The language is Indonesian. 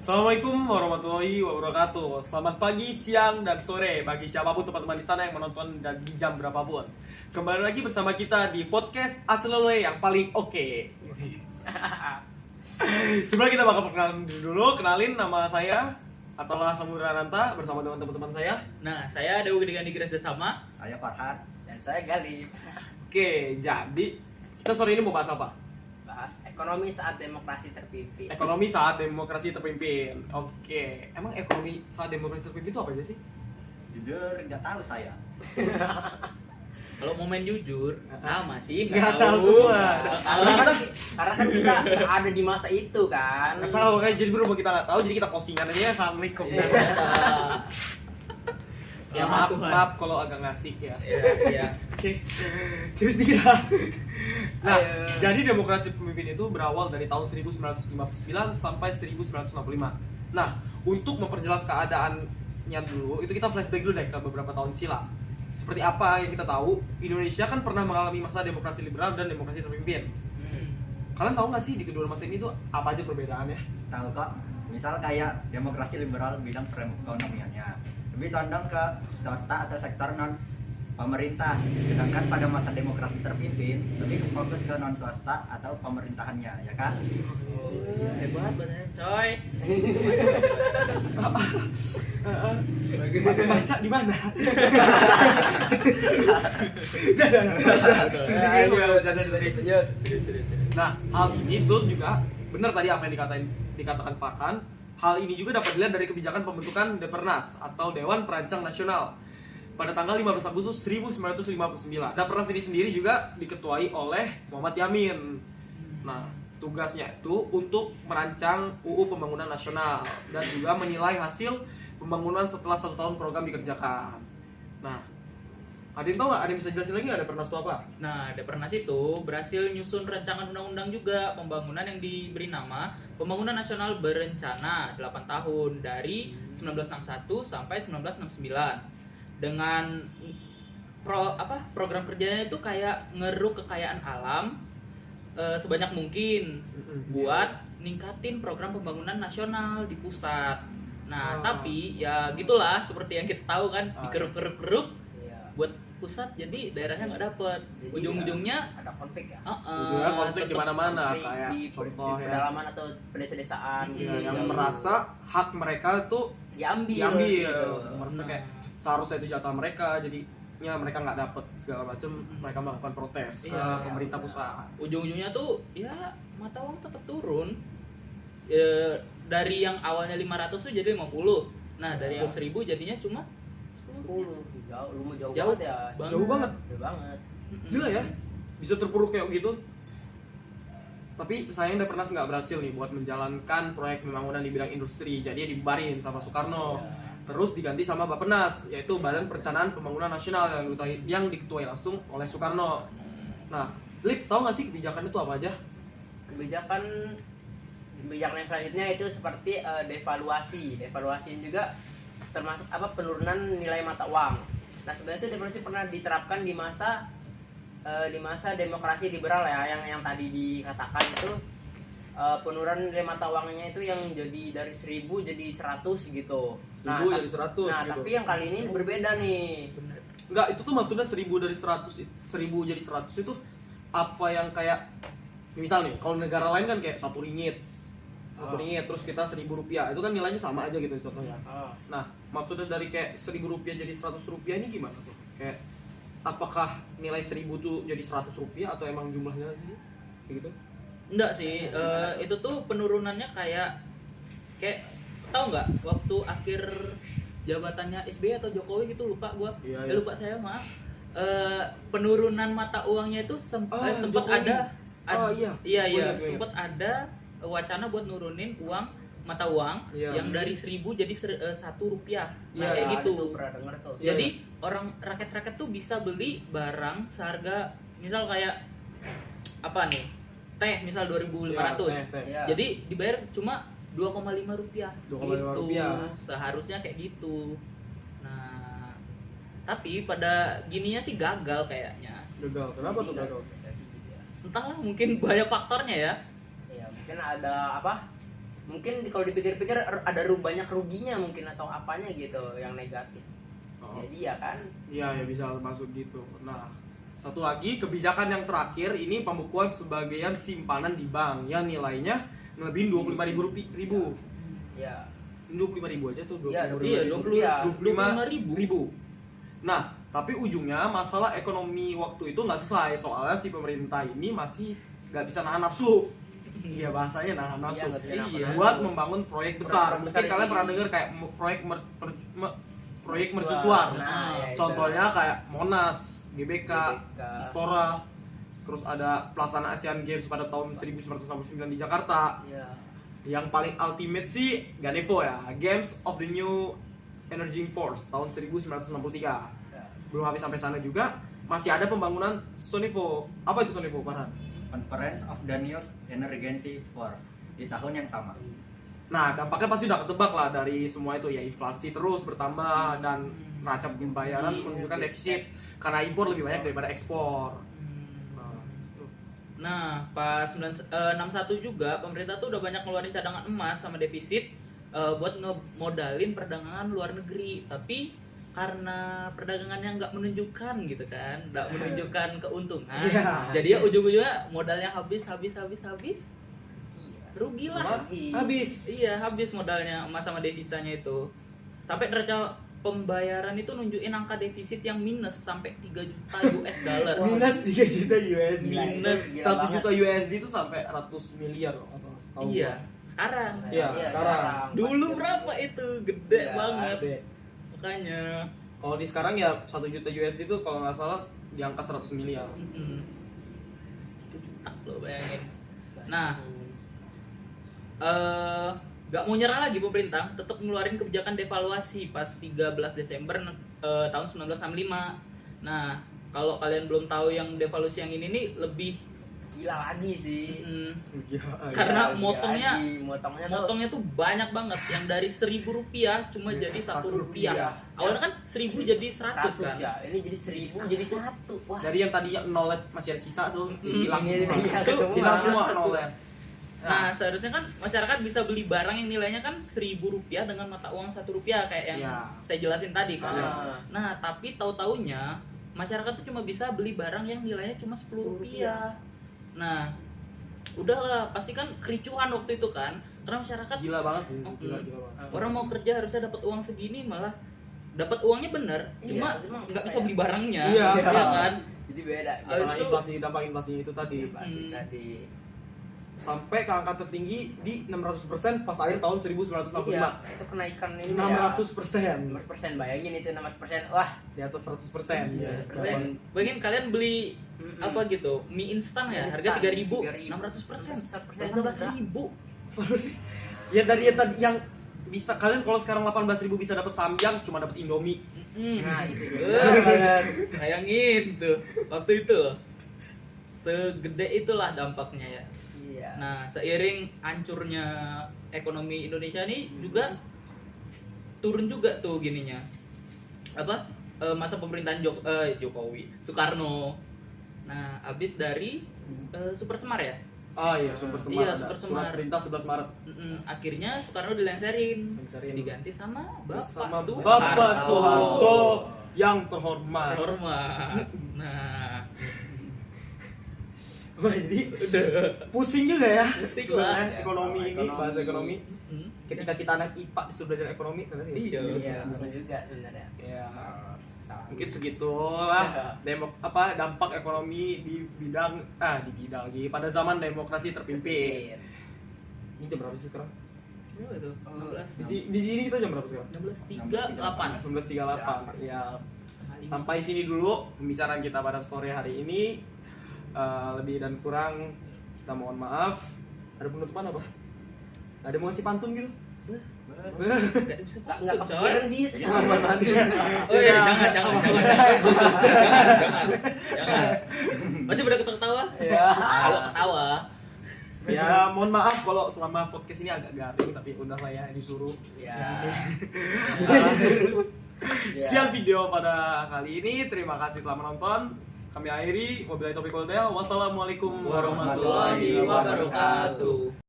Assalamualaikum warahmatullahi wabarakatuh. Selamat pagi, siang, dan sore bagi siapapun teman-teman di sana yang menonton dan di jam berapapun. Kembali lagi bersama kita di podcast Aslole yang paling oke. Sebelum kita bakal perkenalan dulu, kenalin nama saya Atola Samurananta bersama teman-teman saya. Nah, saya Dewi dengan Digres Sama. Saya Farhan. Dan saya Galip. Oke, jadi kita sore ini mau bahas apa? Bahas ekonomi saat demokrasi terpimpin. Ekonomi saat demokrasi terpimpin. Oke, emang ekonomi saat demokrasi terpimpin itu apa aja sih? Jujur nggak tahu saya. Kalau mau main jujur, sama sih. Nggak tahu semua. Karena kan kita nggak ada di masa itu kan. Nggak tahu kan, jadi berhubung kita nggak tahu, jadi kita postingan aja. Assalamualaikum. Ya, maaf kalau agak ngasih ya. Iya. Oke, serius nih kita. Nah, Ayo. jadi demokrasi pemimpin itu berawal dari tahun 1959 sampai 1965. Nah, untuk memperjelas keadaannya dulu, itu kita flashback dulu deh ke beberapa tahun silam. Seperti apa yang kita tahu, Indonesia kan pernah mengalami masa demokrasi liberal dan demokrasi terpimpin. Kalian tahu nggak sih di kedua masa ini tuh apa aja perbedaannya? Tahu kok. Misal kayak demokrasi liberal bidang perekonomiannya lebih condong ke swasta atau sektor non pemerintah, sedangkan pada masa demokrasi terpimpin lebih fokus ke non swasta atau pemerintahannya, ya kan? Hebat banget, coy. Baca di mana? Serius. Nah, hal ini tuh juga benar tadi apa yang dikatakan Farhan. Hal ini juga dapat dilihat dari kebijakan pembentukan Depernas atau Dewan Perancang Nasional pada tanggal 15 Agustus 1959. Depernas ini sendiri juga diketuai oleh Muhammad Yamin. Nah, tugasnya itu untuk merancang UU Pembangunan Nasional dan juga menilai hasil pembangunan setelah 1 tahun program dikerjakan. Nah, ada yang tahu nggak? Ada yang bisa jelasin lagi nggak Depernas itu apa? Nah, Depernas itu berhasil nyusun rancangan undang-undang juga pembangunan yang diberi nama Pembangunan Nasional Berencana 8 tahun dari 1961 sampai 1969 dengan program kerjanya itu kayak ngeruk kekayaan alam sebanyak mungkin buat ningkatin program pembangunan nasional di pusat. Nah, tapi ya gitulah seperti yang kita tahu kan, dikeruk-keruk Iya. buat pusat jadi daerahnya nggak dapet. Jadi Ujung-ujungnya ada konflik ya. Ujungnya konflik di tetep- mana-mana Konflik kayak di contoh ya. pedalaman atau pedesa-desaan Ya, gitu. yang merasa hak mereka tuh diambil gitu. merasa Nah. kayak seharusnya itu jatah mereka, jadinya mereka nggak dapet segala macam, mereka melakukan protes ke Iya, pemerintah iya. pusat. ujung-ujungnya tuh ya mata uang tetap turun. Ya, dari yang awalnya 500 tuh jadi 50. Nah, dari yang 1000 jadinya cuma 10. Jauh Jauh banget ya. Jauh banget. Jauh banget. Gila ya, bisa terpuruk kayak gitu. Tapi sayang Depernas nggak berhasil nih buat menjalankan proyek pembangunan di bidang industri, jadi dibubarin sama Soekarno. Terus diganti sama Bappenas, yaitu Badan Perencanaan Pembangunan Nasional yang diketuai langsung oleh Soekarno. Nah, Lip, tau nggak sih kebijakan itu apa aja? Kebijakan yang selanjutnya itu seperti devaluasi. Devaluasi juga termasuk penurunan nilai mata uang. Nah, sebenarnya itu devaluasi pernah diterapkan di masa demokrasi liberal ya, yang tadi dikatakan itu penurunan nilai mata uangnya itu yang jadi dari 1000 jadi 100 gitu. 1000 jadi 100 Nah, gitu. tapi yang kali ini berbeda nih. Enggak, itu tuh maksudnya 1000 dari 100, 1000 jadi 100 itu apa yang kayak misal nih, kalau negara lain kan kayak 1 ringgit. 1 ringgit terus kita 1000 rupiah. Itu kan nilainya sama aja gitu contohnya. Nah, maksudnya dari kayak 1000 rupiah jadi 100 rupiah ini gimana tuh? Kayak apakah nilai 1000 tuh jadi 100 rupiah atau emang jumlahnya aja sih? Kayak gitu? enggak sih. Itu tuh penurunannya kayak tahu nggak waktu akhir jabatannya SBY atau Jokowi gitu, lupa gua. Iya, Ya, iya. lupa saya mah. Penurunan mata uangnya itu sempat Jokowi. Oh, iya. Iya, Gua ingat. sempat ada wacana buat nurunin mata uang Iya. yang dari 1000 jadi 1 rupiah. Nah, Iya, kayak Ada gitu. tuh, pernah denger tuh. Iya, Jadi orang rakyat-rakyat tuh bisa beli barang seharga misal kayak apa nih? Teh misal 2.500. Iya, teh. Iya. Jadi dibayar cuma 2,5 rupiah. 2,5 Gitu. rupiah. Seharusnya kayak gitu. Nah, tapi pada gininya sih gagal kayaknya. Gagal. Kenapa tuh Jadi gagal? nggak- Entahlah, mungkin banyak faktornya ya. Iya, mungkin ada mungkin kalau dipikir-pikir ada banyak ruginya mungkin atau apanya gitu yang negatif. Oh. Jadi ya kan. Iya ya bisa masuk gitu. Nah, satu lagi kebijakan yang terakhir ini pembukuan sebagian simpanan di bank yang nilainya ngelebihin 25.000 Ya. 25.000 aja tuh, Iya, 25.000. Nah, tapi ujungnya masalah ekonomi waktu itu nggak selesai soalnya si pemerintah ini masih nggak bisa nahan nafsu. Iya bahasanya nahan nafsu. Iya, nggak bisa nahan Iya. nafsu. Buat membangun proyek besar. Proyek Mungkin besar kalian ini. pernah dengar kayak proyek mercusuar. Nah, ya itu. Contohnya kayak Monas, GBK, GBK. Istora. Terus ada pelaksanaan Asian Games pada tahun 1969 di Jakarta. Iya. Yang paling ultimate sih Ganevo ya, Games of the New Energy Force tahun 1963. Ya. Belum habis sampai sana juga, masih ada pembangunan Sonevo. Apa itu Sonevo, Farhan? Conference of the New Energy Force di tahun yang sama. Nah, dampaknya pasti udah ketebak lah dari semua itu ya, inflasi terus bertambah dan neraca pembayaran menunjukkan defisit karena impor lebih banyak daripada ekspor. Nah, tuh. Nah, pas 61 juga pemerintah tuh udah banyak ngeluarin cadangan emas sama defisit buat ngemodalin perdagangan luar negeri. Tapi karena perdagangannya nggak menunjukkan gitu kan, nggak menunjukkan keuntungan, Iya. jadi ya ujung-ujungnya modalnya habis, rugi lah. Habis. Iya, habis modalnya emas sama devisanya itu. Sampai neraca pembayaran itu nunjukin angka defisit yang minus sampai 3 juta US dollar. Minus 3 juta USD. Gila, Minus itu 1 gila juta USD itu sampai ratus miliar kalau nggak salah setahun. Iya, sekarang. Iya, sekarang. Dulu berapa itu? Gede Iya, banget. Gede. Makanya. Kalau di sekarang ya 1 juta USD itu kalau nggak salah di angka 100 miliar. Itu juta lo bayangin. Nah, gak mau nyerah lagi pemerintah, tetap ngeluarin kebijakan devaluasi pas 13 Desember tahun 1965. Nah, kalau kalian belum tahu yang devaluasi yang ini nih lebih Gila lagi sih. Gila. Karena Gila motongnya lagi. Motongnya tuh banyak banget, yang dari 1.000 rupiah cuma Iya, jadi 1 1 rupiah. rupiah. Awalnya kan 1.000 jadi 100 kan. ya. Ini jadi 1.000 jadi 1. Wah. Dari yang tadi nolnya masih ada sisa tuh hilang Iya, semua. iya, Itu semua. Hilang semua Satu. nolnya. Nah, seharusnya kan masyarakat bisa beli barang yang nilainya kan 1.000 rupiah dengan mata uang 1 rupiah kayak yang Iya. saya jelasin tadi kan. Ah. Nah, tapi tahu-taunya masyarakat tuh cuma bisa beli barang yang nilainya cuma 10 rupiah. Nah, udahlah, pasti kan kericuhan waktu itu kan. Karena masyarakat Gila banget sih. Mm-mm. Gila banget. orang mau kerja harusnya dapat uang segini, malah dapat uangnya bener, Iya, cuma cuma nggak bisa kayak- beli barangnya. Iya. Iya kan? Jadi beda. Habis Karena itu- dampak inflasi itu tadi Pasti tadi. sampai ke angka tertinggi di 600% pas akhir tahun 1965. Iya, itu kenaikan ini 600%. 600%, bayangin itu 600%. Wah, Di atas 100%. Iya. Ya. persen. Bayangin kalian beli Mm-mm. apa gitu, mie instan ya, Mie harga instan, 3.000, 3.000. 600%, 100% itu 18.000. Apa sih? Ya dari yang tadi yang bisa kalian kalau sekarang 18.000 bisa dapat samyang cuma dapat Indomie. Nah, itu jadi. Kalian bayangin tuh waktu itu segede itulah dampaknya ya. Iya. Nah, seiring hancurnya ekonomi Indonesia nih juga turun juga tuh gininya. Apa? Masa pemerintahan Jokowi, Soekarno. Nah, habis dari Super Semar ya. Ah iya, Super Semar. Iya, ada. Super Surat Semar. perintah 11 Maret. Akhirnya Soekarno dilenserin, Dilenserin. diganti sama Bapak Sama Soeharto. Bapak Soeharto yang terhormat. Hormat. Nah, Wah, jadi pusing juga ya. Pusing sebenarnya lah. ekonomi Ya, ini, soal bahasa ekonomi. ekonomi. Ketika kita anak IPA disuruh belajar ekonomi, ternyata ya Iya. pusing juga. Iya, bisa juga sebenarnya. Ya. Salah. Mungkin segitulah Iya. dampak ekonomi di bidang lagi pada zaman demokrasi terpimpin. Ini jam berapa sih sekarang? berapa itu? 16. Di sini kita jam berapa sekarang? 16.38. 19.38. Ya, Setengah lima. sampai sini dulu pembicaraan kita pada sore hari ini. Lebih dan kurang kita mohon maaf. Ada penutupan apa? Ada mau ngasih pantun gitu? Nggak bisa Nggak coy. kepikiran sih. Jangan bantu. Oh iya, jangan. Jangan. Masih pada ketawa? Iya. Kalau ketawa. Ya mohon maaf kalau selama podcast ini agak garing, tapi udah lah ya disuruh. Ya. Sekian video pada kali ini. Terima kasih telah menonton. Kami akhiri. Wabillahi taufiq wal hidayah. Wassalamualaikum Warahmatullahi wabarakatuh.